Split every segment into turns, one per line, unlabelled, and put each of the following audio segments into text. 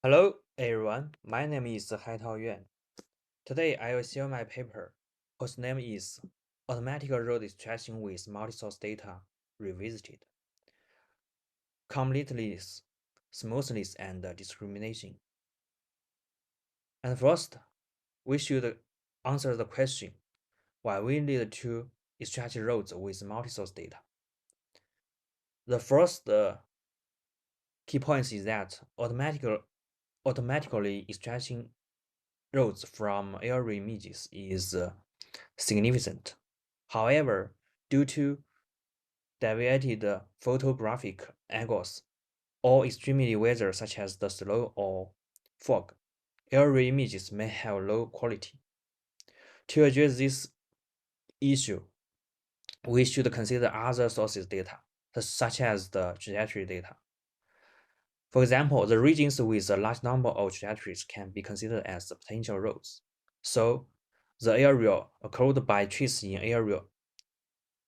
Hello everyone, my name is Haitao Yuan. Today I will share my paper, whose name is Automatic Road Extraction with Multi-Source Data Revisited. Completeness, Smoothness, and Discrimination. And first, we should answer the question why we need to extract roads with multi-source data. The first key point is that automatically extracting roads from aerial images is significant. However, due to deviated photographic angles or extremely weather such as the snow or fog, aerial images may have low quality. To address this issue, we should consider other sources data, such as the trajectory data. For example, the regions with a large number of trajectories can be considered as the potential roads. So, the area occurred by trees in aerial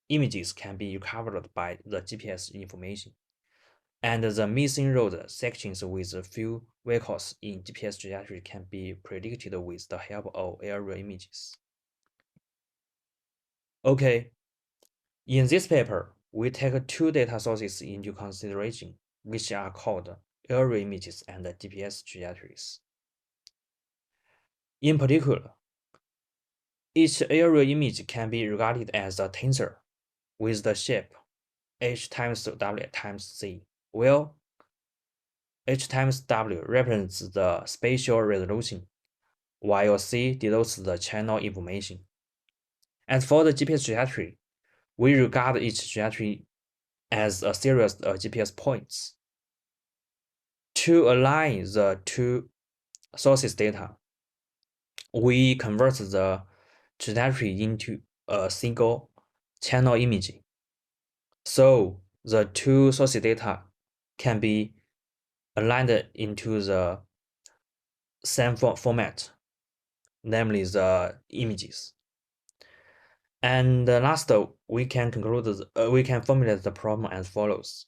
images can be recovered by the GPS information, and the missing road sections with few vehicles in GPS trajectory can be predicted with the help of aerial images. Okay, in this paper, we take two data sources into consideration, which are called aerial images and GPS trajectories. In particular, each aerial image can be regarded as a tensor with the shape h times w times z, where h times w represents the spatial resolution, while c denotes the channel information. As for the GPS trajectory, we regard each trajectory as a series of GPS points. To align the two sources data, we convert the trajectory into a single channel image. So the two sources data can be aligned into the same format, namely the images. And last, we can formulate the problem as follows.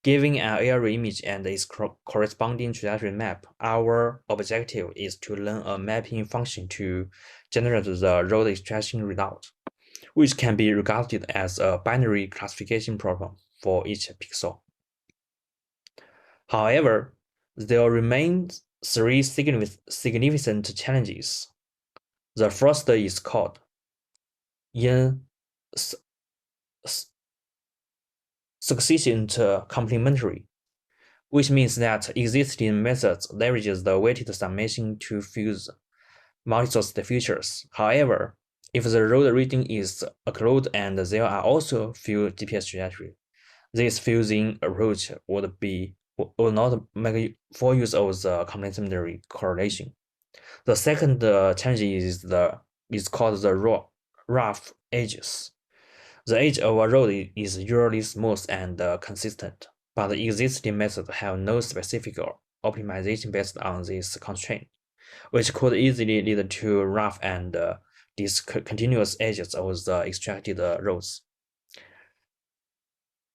Given an aerial image and its corresponding trajectory map, our objective is to learn a mapping function to generate the road extraction result, which can be regarded as a binary classification problem for each pixel. However, there remain three significant challenges. The first is called insufficient complementary, which means that existing methods leverages the weighted summation to fuse multi-source features. However, if the road region is occluded and there are also few GPS trajectory, this fusing approach would not make full use of the complementary correlation. The second challenge is called the rough edges. The edge of a road is usually smooth and consistent, but the existing methods have no specific optimization based on this constraint, which could easily lead to rough and discontinuous edges of the extracted roads.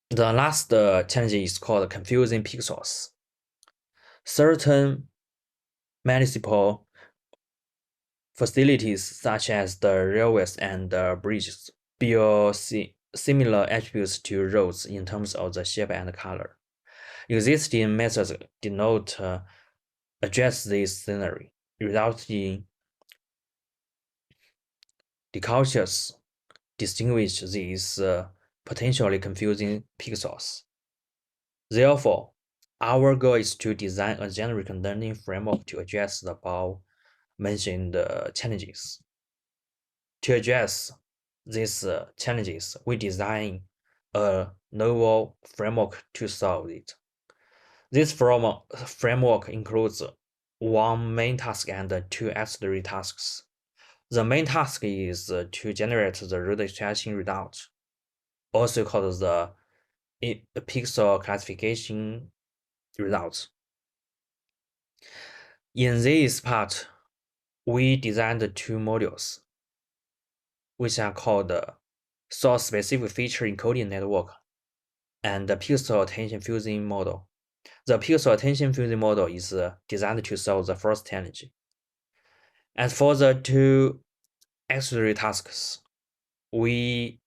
The last challenge is called confusing pixels. Certain municipal facilities, such as the railways and bridges, bear similar attributes to roads in terms of the shape and color. Existing methods did not address this scenario, resulting in difficulties distinguish these potentially confusing pixels. Therefore, our goal is to design a generic learning framework to address the above-mentioned challenges. To address these challenges, we design a novel framework to solve it. This framework includes one main task and two auxiliary tasks. The main task is to generate the road extraction result, also called the pixel classification result. In this part, we designed two modules, which are called source-specific feature encoding network and the pixel attention fusing model. the pixel attention fuzing model is designed to solve the first challenge. As for the two auxiliary tasks, we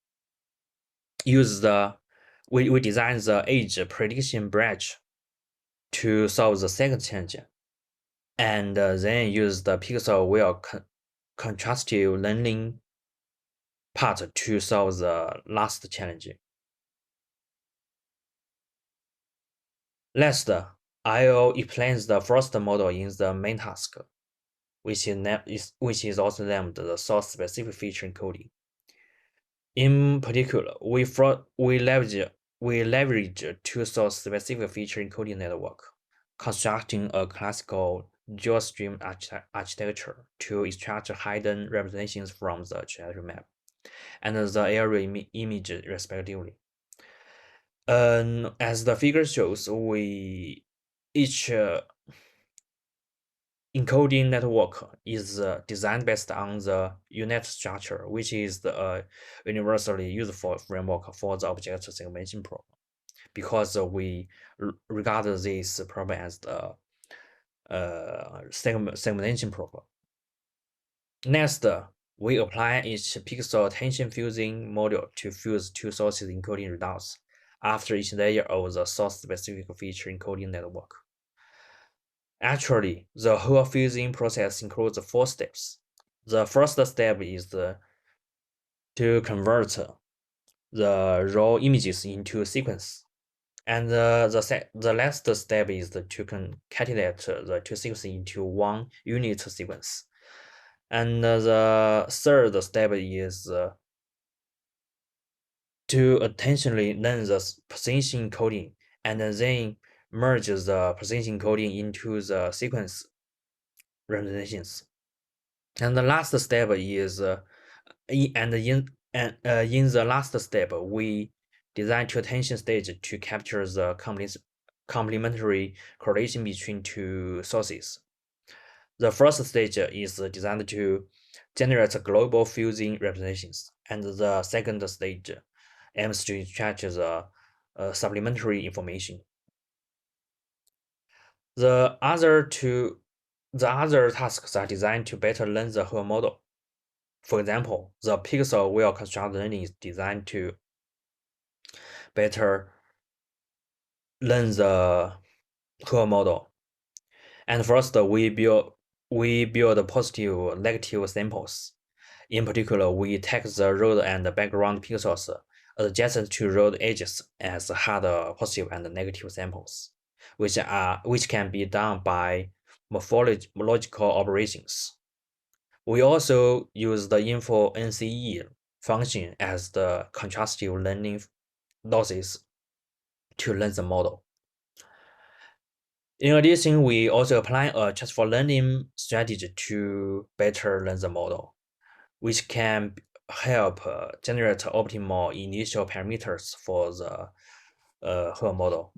design the age prediction branch to solve the second challenge, and then use the pixel-aware contrastive learning part to solve the last challenge. Last, I.O. explains the first model in the main task, which is also named the source-specific feature encoding. In particular, we leverage two source-specific feature encoding network, constructing a classical dual-stream architecture to extract hidden representations from the trajectory map and the area image respectively. As the figure shows, each encoding network is designed based on the U-Net structure, which is the universally useful framework for the object segmentation problem, because we regard this problem as the segmentation problem. Next, we apply each pixel attention fusing module to fuse two sources encoding results after each layer of the source-specific feature encoding network. Actually, the whole fusing process includes 4 steps. The first step is to convert the raw images into sequence. And the last step is to concatenate the two sequences into one unit sequence. And the third step is to intentionally learn the position encoding and then merge the position encoding into the sequence representations. And the last step is in the last step, we design two attention stage to capture the complementary correlation between two sources. The first stage is designed to generate global fusing representations, and the second stage aims to extract the supplementary information. The other tasks are designed to better learn the whole model. For example, the pixel-aware construct learning is designed to better learn the whole model. And first, we build positive, negative samples. In particular, we take the road and background pixels adjacent to road edges as hard positive and negative samples, which can be done by morphological operations. We also use the info NCE function as the contrastive learning losses to learn the model. In addition, we also apply a transfer learning strategy to better learn the model, which can help generate optimal initial parameters for the whole model.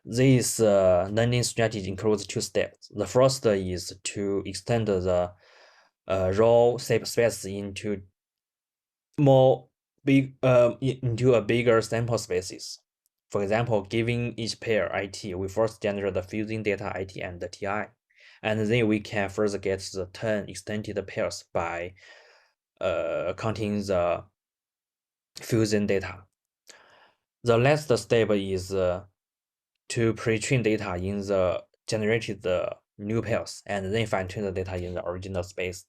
This learning strategy includes 2 steps. The first is to extend the raw space into a bigger sample spaces. For example, giving each pair IT, we first generate the fusing data IT and the TI, and then we can further get the 10 extended pairs by counting the fusion data. The last step is to pre-train data in the generated new pairs and then fine-tune the data in the original space.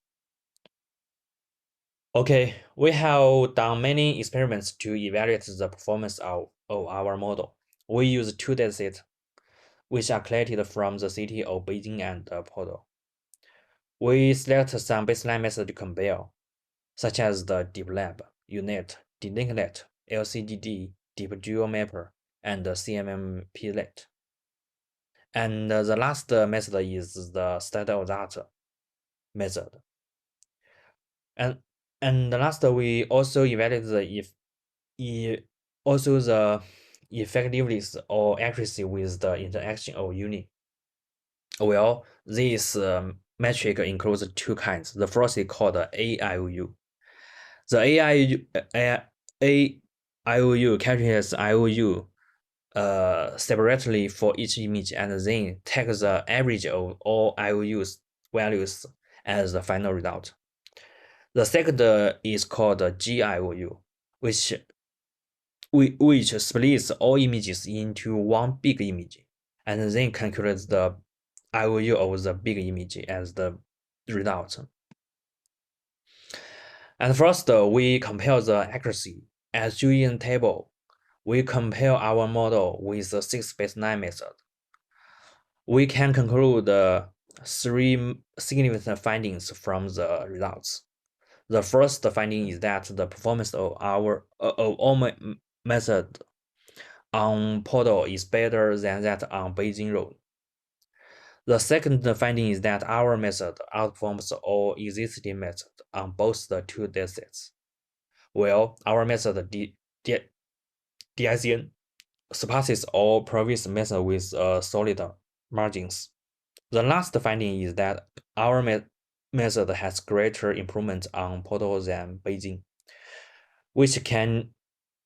Okay, we have done many experiments to evaluate the performance of our model. We use 2 datasets, which are collected from the city of Beijing and Porto. We select some baseline methods to compare, such as the DeepLab, U-Net, DLinkNet, LCDD, DeepGeoMapper, and CMMPlet. And the last method is the state-of-the-art method. And last, we also evaluate the effectiveness or accuracy with the interaction of unit. Well, this metric includes 2 kinds. The first is called AIOU. The AIOU calculates IOU separately for each image and then take the average of all IOUs values as the final result. The second is called GIOU, which splits all images into one big image and then calculates the IOU of the big image as the result. And first, we compare the accuracy. As shown in the table, we compare our model with the 6-base-9 method. We can conclude three significant findings from the results. The first finding is that the performance of all method on Portal is better than that on Beijing Road. The second finding is that our method outperforms all existing methods on both the two datasets. Well, our method DICN surpasses all previous methods with solid margins. The last finding is that our method has greater improvement on Portal than Beijing, which can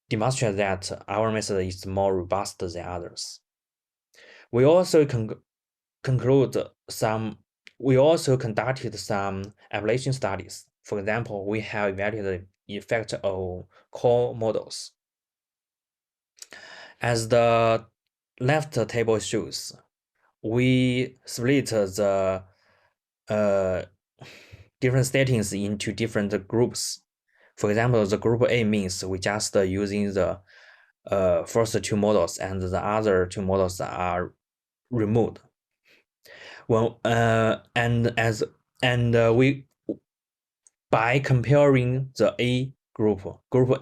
demonstrate that our method is more robust than others. We also conducted some application studies. For example, we have evaluated the effect of core models. As the left table shows, we split the different settings into different groups. For example, the group A means we just using the first two models and the other two models are removed. Well, we by comparing the group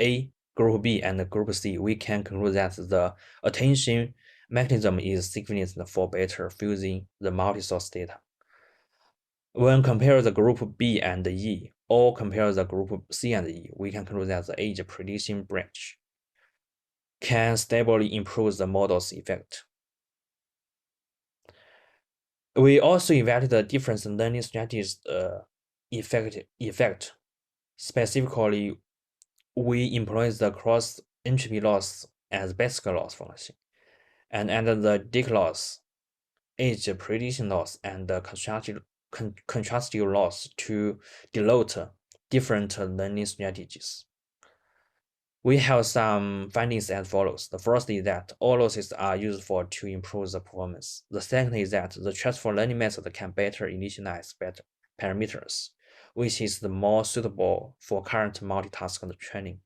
A, group B, and group C, we can conclude that the attention mechanism is significant for better fusing the multi-source data. When compare the group B and E, or compare the group C and E, we can conclude that the age prediction branch can stably improve the model's effect. We also evaluate the different learning strategies effect. Specifically, we employ the cross entropy loss as basic loss function, and add the Dick loss, age prediction loss, and the contrastive loss to denote different learning strategies. We have some findings as follows. The first is that all losses are useful to improve the performance. The second is that the transfer learning method can better initialize parameters, which is the more suitable for current multitask training.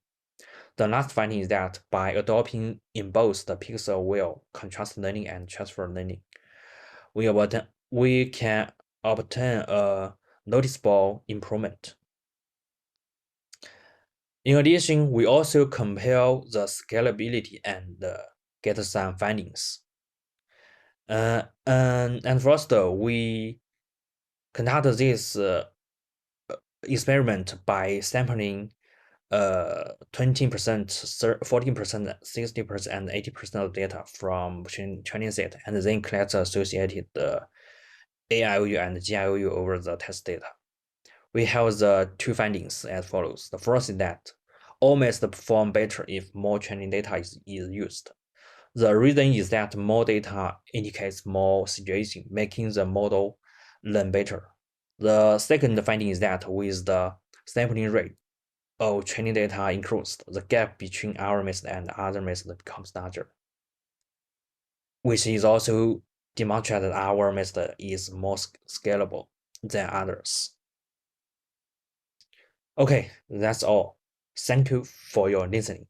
The last finding is that by adopting in both the pixel wheel contrast learning and transfer learning, we can obtain a noticeable improvement. In addition, we also compare the scalability and get some findings. And first, we conduct this experiment by sampling 20%, 14%, 60%, and 80% of data from training set, and then collect associated AIOU and GIOU over the test data. We have the two findings as follows. The first is that all methods perform better if more training data is used. The reason is that more data indicates more situation, making the model learn better. The second finding is that with the sampling rate of training data increased, the gap between our method and other methods becomes larger, which is also demonstrated that our method is more scalable than others. Okay, that's all. Thank you for your listening.